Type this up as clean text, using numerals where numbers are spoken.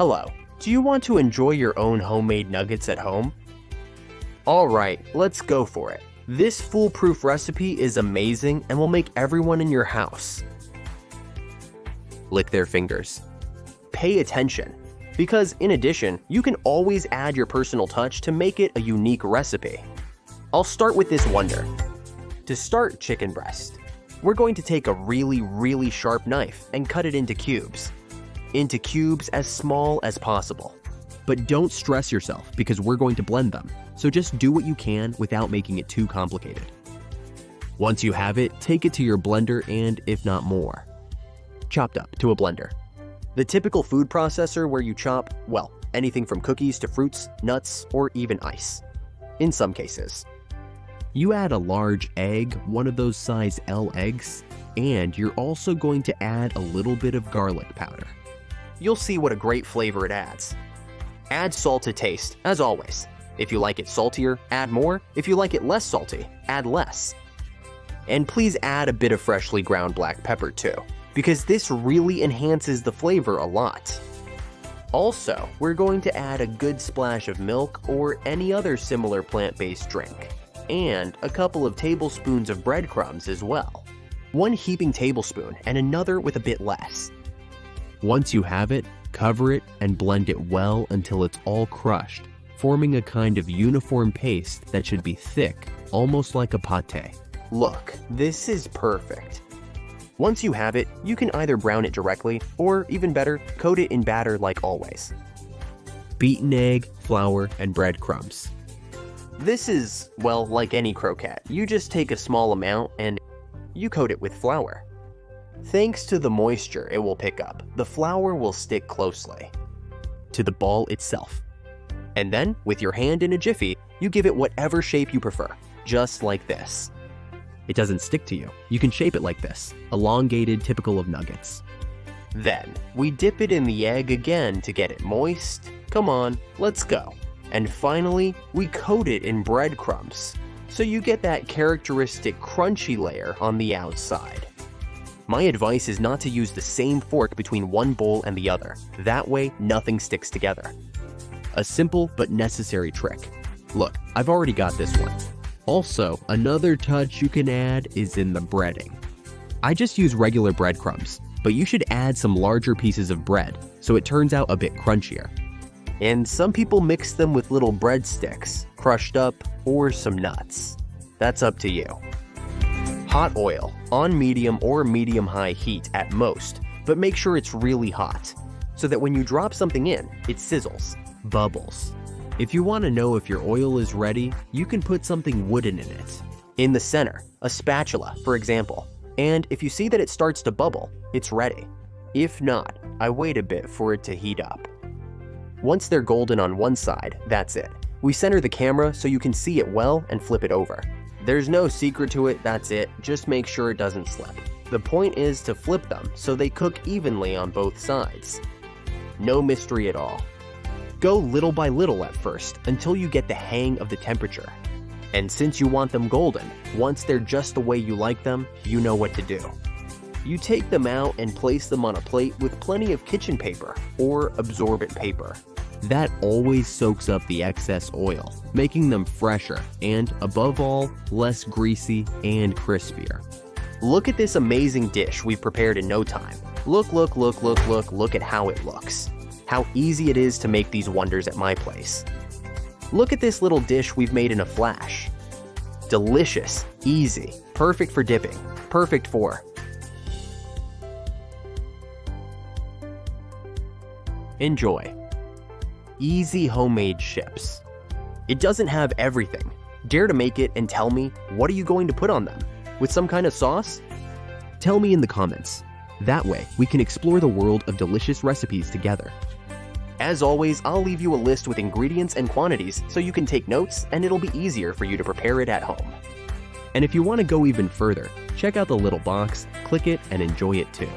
Hello, do you want to enjoy your own homemade nuggets at home? Alright, let's go for it. This foolproof recipe is amazing and will make everyone in your house lick their fingers. Pay attention, because in addition, you can always add your personal touch to make it a unique recipe. I'll start with this wonder. To start chicken breast, we're going to take a really sharp knife and cut it into cubes. Into cubes as small as possible. But don't stress yourself because we're going to blend them, so just do what you can without making it too complicated. Once you have it, take it to your blender and, if not more, chopped up to a blender. The typical food processor where you chop, well, anything from cookies to fruits, nuts, or even ice. In some cases. You add a large egg, one of those size L eggs, and you're also going to add a little bit of garlic powder. You'll see what a great flavor it adds. Add salt to taste, as always. If you like it saltier, add more. If you like it less salty, add less. And please add a bit of freshly ground black pepper too, because this really enhances the flavor a lot. Also, we're going to add a good splash of milk or any other similar plant-based drink, and a couple of tablespoons of breadcrumbs as well. One heaping tablespoon and another with a bit less. Once you have it, cover it and blend it well until it's all crushed, forming a kind of uniform paste that should be thick, almost like a pâté. Look, this is perfect. Once you have it, you can either brown it directly, or even better, coat it in batter like always. Beaten egg, flour, and breadcrumbs. This is, well, like any croquette. You just take a small amount and you coat it with flour. Thanks to the moisture it will pick up, the flour will stick closely to the ball itself. And then, with your hand in a jiffy, you give it whatever shape you prefer, just like this. It doesn't stick to you. You can shape it like this, elongated, typical of nuggets. Then, we dip it in the egg again to get it moist. Come on, let's go. And finally, we coat it in breadcrumbs, so you get that characteristic crunchy layer on the outside. My advice is not to use the same fork between one bowl and the other. That way, nothing sticks together. A simple but necessary trick. Look, I've already got this one. Also, another touch you can add is in the breading. I just use regular breadcrumbs, but you should add some larger pieces of bread so it turns out a bit crunchier. And some people mix them with little breadsticks, crushed up, or some nuts. That's up to you. Hot oil, on medium or medium-high heat at most, but make sure it's really hot, so that when you drop something in, it sizzles, bubbles. If you want to know if your oil is ready, you can put something wooden in it. In the center, a spatula, for example. And if you see that it starts to bubble, it's ready. If not, I wait a bit for it to heat up. Once they're golden on one side, that's it. We center the camera so you can see it well and flip it over. There's no secret to it, that's it. Just make sure it doesn't slip. The point is to flip them so they cook evenly on both sides. No mystery at all. Go little by little at first until you get the hang of the temperature. And since you want them golden, once they're just the way you like them, you know what to do. You take them out and place them on a plate with plenty of kitchen paper or absorbent paper. That always soaks up the excess oil, making them fresher and, above all, less greasy and crispier. Look at this amazing dish we've prepared in no time. Look at how it looks. How easy it is to make these wonders at my place. Look at this little dish we've made in a flash. Delicious, easy, perfect for dipping, perfect for enjoy. Easy homemade chips. It doesn't have everything. Dare to make it and tell me, what are you going to put on them? With some kind of sauce? Tell me in the comments. That way, we can explore the world of delicious recipes together. As always, I'll leave you a list with ingredients and quantities so you can take notes and it'll be easier for you to prepare it at home. And if you want to go even further, check out the little box, click it, and enjoy it too.